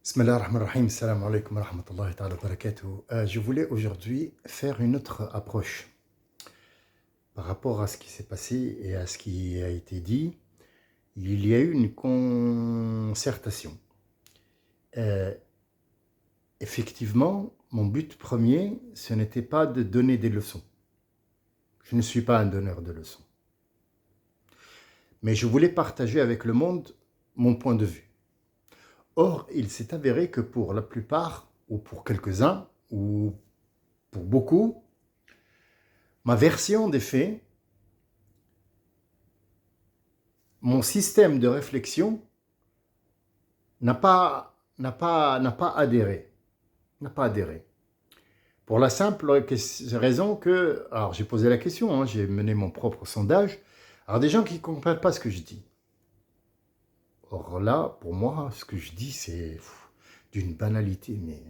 Bismillah ar-Rahman ar-Rahim, salam alaikum wa rahmatullahi ta'ala wa barakatuh. Je voulais aujourd'hui faire une autre approche par rapport à ce qui s'est passé et à ce qui a été dit. Il y a eu une concertation. Euh, Effectivement, mon but premier, ce n'était pas de donner des leçons. Je ne suis pas un donneur de leçons. Mais je voulais partager avec le monde mon point de vue. Or, il s'est avéré que pour la plupart, ou pour quelques-uns, ou pour beaucoup, ma version des faits, mon système de réflexion n'a pas adhéré. N'a pas adhéré. Pour la simple raison que, alors j'ai posé la question, j'ai mené mon propre sondage, alors des gens qui ne comprennent pas ce que je dis. Or là, pour moi, ce que je dis, c'est d'une banalité, mais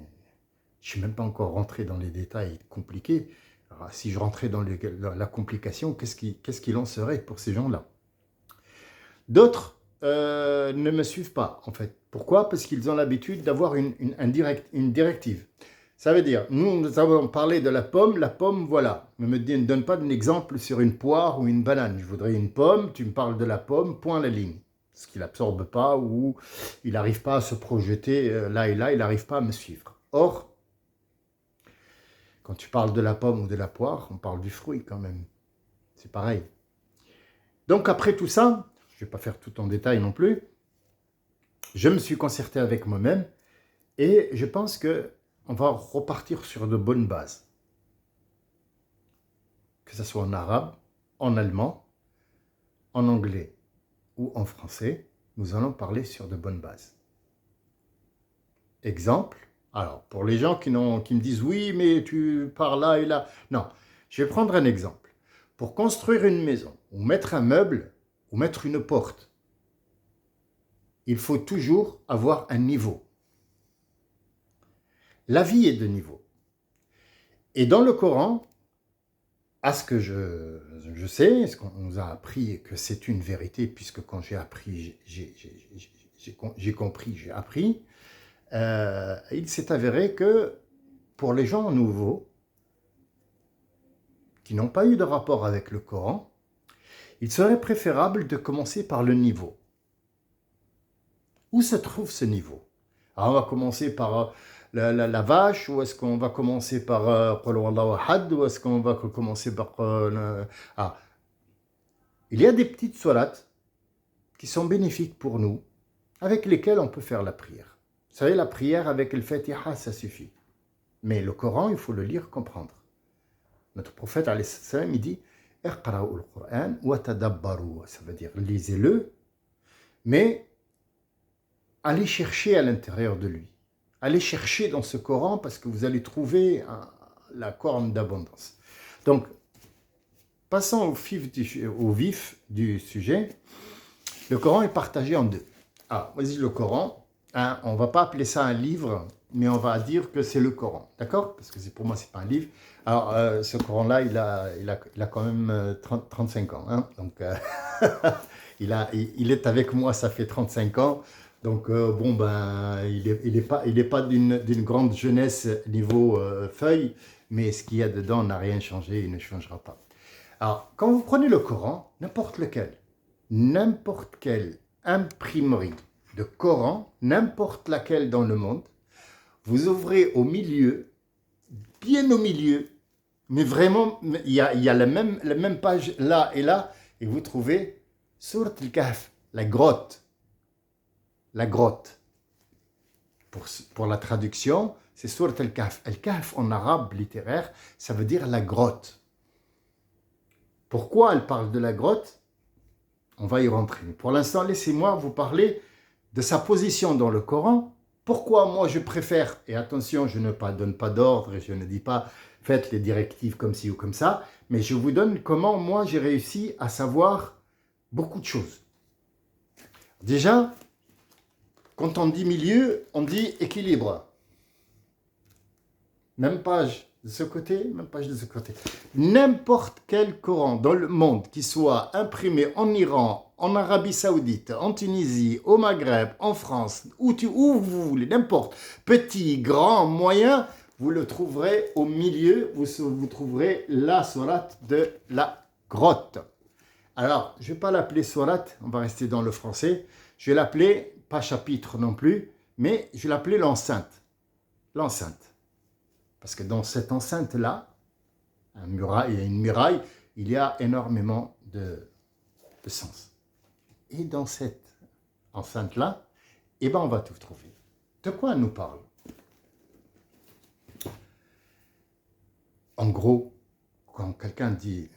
je ne suis même pas encore rentré dans les détails compliqués. Alors, si je rentrais dans la complication, qu'est-ce qu'il en serait pour ces gens-là? D'autres ne me suivent pas, en fait. Pourquoi? Parce qu'ils ont l'habitude d'avoir une directive. Ça veut dire, nous avons parlé de la pomme, voilà. Ne me donne pas d'exemple sur une poire ou une banane. Je voudrais une pomme, tu me parles de la pomme, point à la ligne. Parce qu'il n'absorbe pas ou il n'arrive pas à se projeter là et là, il n'arrive pas à me suivre. Or, quand tu parles de la pomme ou de la poire, on parle du fruit quand même. C'est pareil. Donc après tout ça, je ne vais pas faire tout en détail non plus, je me suis concerté avec moi-même et je pense qu'on va repartir sur de bonnes bases. Que ce soit en arabe, en allemand, en anglais ou en français, nous allons parler sur de bonnes bases. Exemple, alors pour les gens qui me disent « oui, mais tu pars là et là », non, je vais prendre un exemple. Pour construire une maison, ou mettre un meuble, ou mettre une porte, il faut toujours avoir un niveau. La vie est de niveau. Et dans le Coran, à ce que je sais, ce qu'on nous a appris que c'est une vérité, puisque quand j'ai appris, j'ai compris, j'ai appris, il s'est avéré que pour les gens nouveaux, qui n'ont pas eu de rapport avec le Coran, il serait préférable de commencer par le niveau. Où se trouve ce niveau? Alors on va commencer par la vache, ou est-ce qu'on va commencer par Qul Huwallahu Ahad, ou est-ce qu'on va commencer par... Il y a des petites sourates qui sont bénéfiques pour nous, avec lesquelles on peut faire la prière. Vous savez, la prière avec le Fatiha, ça suffit. Mais le Coran, il faut le lire, comprendre. Notre prophète, alayhi salam, il dit « Iqra'ul Qur'an wa tadabbaru » ça veut dire lisez-le, mais allez chercher à l'intérieur de lui. Allez chercher dans ce Coran parce que vous allez trouver la corne d'abondance. Donc, passons au vif du sujet. Le Coran est partagé en deux. Ah, vas-y, le Coran, on ne va pas appeler ça un livre, mais on va dire que c'est le Coran, d'accord? Parce que pour moi, ce n'est pas un livre. Alors, ce Coran-là, il a quand même 35 ans. Hein? Donc, il est avec moi, ça fait 35 ans. Donc, il est pas d'une grande jeunesse niveau feuille, mais ce qu'il y a dedans n'a rien changé et ne changera pas. Alors, quand vous prenez le Coran, n'importe quelle imprimerie de Coran, n'importe laquelle dans le monde, vous ouvrez au milieu, bien au milieu, mais vraiment, il y a la même page là et là, et vous trouvez Surat al-Kahf, la grotte. La grotte. Pour la traduction, c'est Surat al-Kahf. Al-Kahf en arabe littéraire, ça veut dire la grotte. Pourquoi elle parle de la grotte? On va y rentrer. Pour l'instant, laissez-moi vous parler de sa position dans le Coran. Pourquoi moi je préfère, et attention, je ne donne pas d'ordre et je ne dis pas faites les directives comme ci ou comme ça, mais je vous donne comment moi j'ai réussi à savoir beaucoup de choses. Déjà, quand on dit milieu, on dit équilibre. Même page de ce côté, même page de ce côté. N'importe quel Coran dans le monde qui soit imprimé en Iran, en Arabie Saoudite, en Tunisie, au Maghreb, en France, où vous voulez, n'importe, petit, grand, moyen, vous le trouverez au milieu, vous trouverez la sourate de la grotte. Alors, je ne vais pas l'appeler sourate, on va rester dans le français, je vais l'appeler, pas chapitre non plus, mais je vais l'appeler l'enceinte. L'enceinte. Parce que dans cette enceinte-là, il y a une muraille, il y a énormément de sens. Et dans cette enceinte-là, eh ben, on va tout trouver. De quoi elle nous parle? En gros, quand quelqu'un dit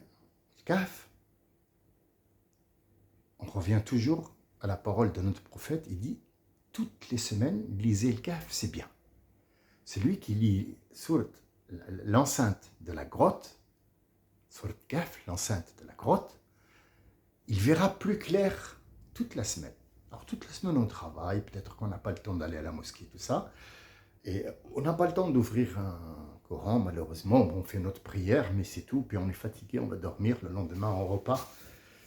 Kahf, on revient toujours à la parole de notre prophète. Il dit, toutes les semaines, lisez le Kahf, c'est bien. Celui qui lit l'enceinte de la grotte, Surat Kahf, l'enceinte de la grotte, il verra plus clair toute la semaine. Alors toute la semaine on travaille, peut-être qu'on n'a pas le temps d'aller à la mosquée, tout ça, et on n'a pas le temps d'ouvrir un Coran, malheureusement, on fait notre prière, mais c'est tout, puis on est fatigué, on va dormir, le lendemain on repart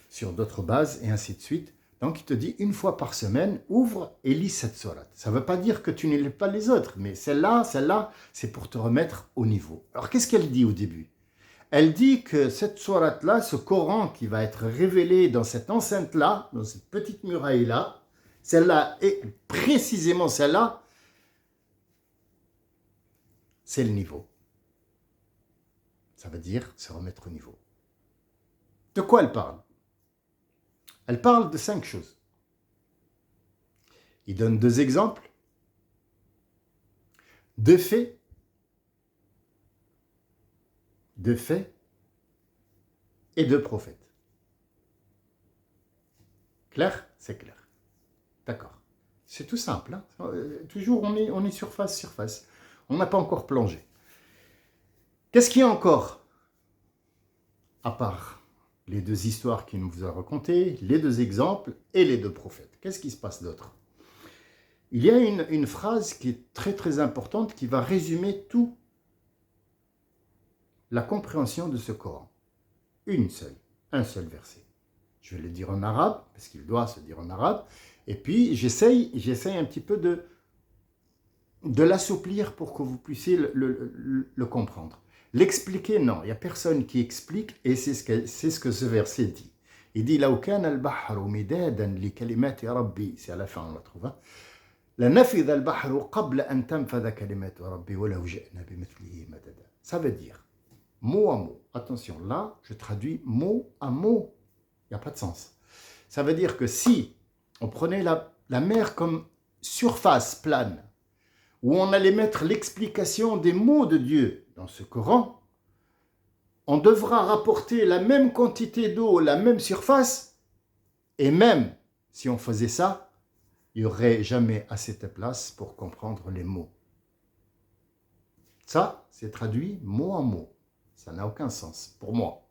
sur d'autres bases, et ainsi de suite. Donc il te dit, une fois par semaine, ouvre et lis cette sourate. Ça ne veut pas dire que tu ne lis pas les autres, mais celle-là, c'est pour te remettre au niveau. Alors qu'est-ce qu'elle dit au début? Elle dit que cette sourate-là, ce Coran qui va être révélé dans cette enceinte-là, dans cette petite muraille-là, celle-là, et précisément celle-là, c'est le niveau. Ça veut dire se remettre au niveau. De quoi elle parle? Elle parle de 5 choses. Il donne 2 exemples, 2 faits, 2 faits et 2 prophètes. Clair? C'est clair. D'accord. C'est tout simple. Hein? Toujours, on est surface. On n'a pas encore plongé. Qu'est-ce qu'il y a encore? À part les 2 histoires qu'il nous a racontées, les 2 exemples et les 2 prophètes. Qu'est-ce qui se passe d'autre? Il y a une phrase qui est très très importante qui va résumer tout la compréhension de ce Coran. Un seul verset. Je vais le dire en arabe, parce qu'il doit se dire en arabe, et puis j'essaye un petit peu de l'assouplir pour que vous puissiez le comprendre. L'expliquer, non, il n'y a personne qui explique, et c'est ce que ce verset dit. Il dit, لو كان البحر مدادا لكلمات ربي, c'est à la fin on la trouve, hein. لنفذ البحر قبل أن تنفذ كلمات ربي ولو جئنا بمثله مددا. Ça veut dire, mot à mot, attention, là, je traduis mot à mot, il n'y a pas de sens. Ça veut dire que si on prenait la mer comme surface plane, où on allait mettre l'explication des mots de Dieu dans ce Coran, on devra rapporter la même quantité d'eau, la même surface, et même si on faisait ça, il n'y aurait jamais assez de place pour comprendre les mots. Ça, c'est traduit mot à mot. Ça n'a aucun sens, pour moi.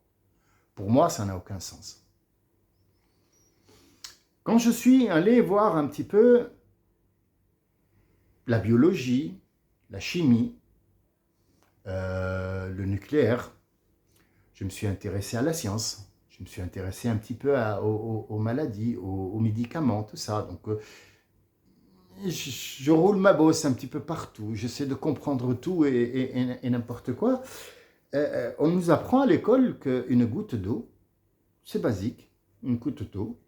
Pour moi, ça n'a aucun sens. Quand je suis allé voir un petit peu la biologie, la chimie, le nucléaire, je me suis intéressé à la science, je me suis intéressé un petit peu aux maladies, aux médicaments, tout ça. Donc, je roule ma bosse un petit peu partout, j'essaie de comprendre tout et n'importe quoi. On nous apprend à l'école qu'une goutte d'eau, c'est basique, une goutte d'eau,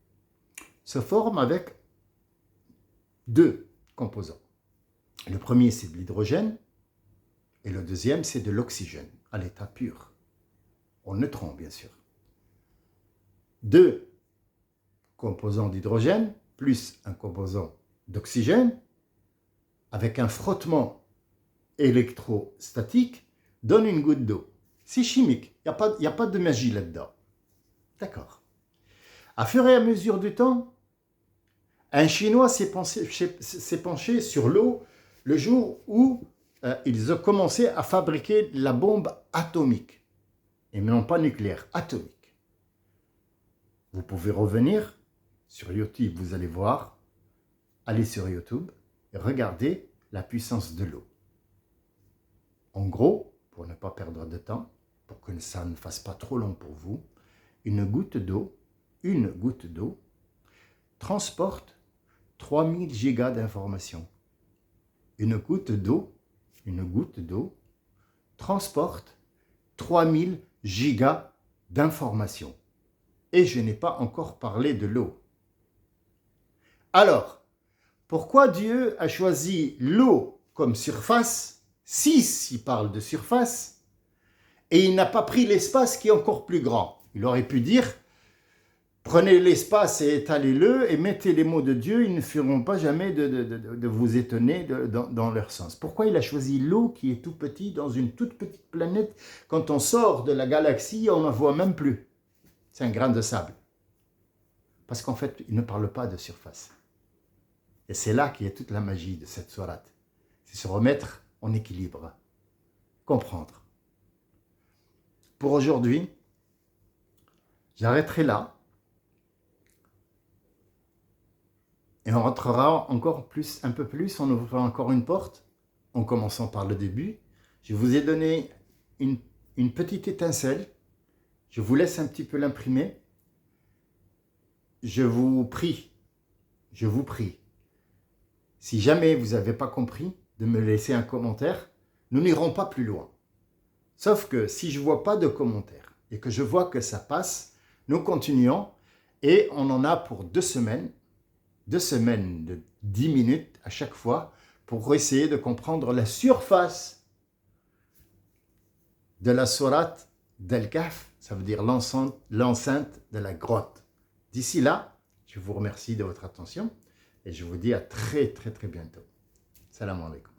se forme avec 2 composants. Le premier, c'est de l'hydrogène, et le deuxième, c'est de l'oxygène, à l'état pur, en neutron, bien sûr. 2 composants d'hydrogène, plus un composant d'oxygène, avec un frottement électrostatique, donne une goutte d'eau. C'est chimique, il n'y a pas de magie là-dedans. D'accord. À fur et à mesure du temps, un Chinois s'est penché sur l'eau le jour où ils ont commencé à fabriquer la bombe atomique. Et non pas nucléaire, atomique. Vous pouvez revenir sur YouTube, vous allez voir, allez sur YouTube et regardez la puissance de l'eau. En gros, pour ne pas perdre de temps, pour que ça ne fasse pas trop long pour vous, une goutte d'eau transporte 3000 gigas d'informations. Une goutte d'eau transporte 3000 gigas d'informations. Et je n'ai pas encore parlé de l'eau. Alors, pourquoi Dieu a choisi l'eau comme surface, 6 il parle de surface, et il n'a pas pris l'espace qui est encore plus grand? Il aurait pu dire, prenez l'espace et étalez-le et mettez les mots de Dieu, ils ne feront pas jamais de vous étonner dans leur sens. Pourquoi il a choisi l'eau qui est tout petit dans une toute petite planète? Quand on sort de la galaxie, on n'en voit même plus. C'est un grain de sable. Parce qu'en fait, il ne parle pas de surface. Et c'est là qu'il y a toute la magie de cette sourate. C'est se remettre en équilibre. Comprendre. Pour aujourd'hui, j'arrêterai là. Et on rentrera encore plus, un peu plus, on ouvrira encore une porte, en commençant par le début. Je vous ai donné une petite étincelle. Je vous laisse un petit peu l'imprimer. Je vous prie, si jamais vous n'avez pas compris, de me laisser un commentaire. Nous n'irons pas plus loin. Sauf que si je ne vois pas de commentaire et que je vois que ça passe, nous continuons et on en a pour 2 semaines. 2 semaines de 10 minutes à chaque fois pour essayer de comprendre la surface de la sourate d'Al-Kahf, ça veut dire l'enceinte de la grotte. D'ici là, je vous remercie de votre attention et je vous dis à très bientôt. Salam alaikum.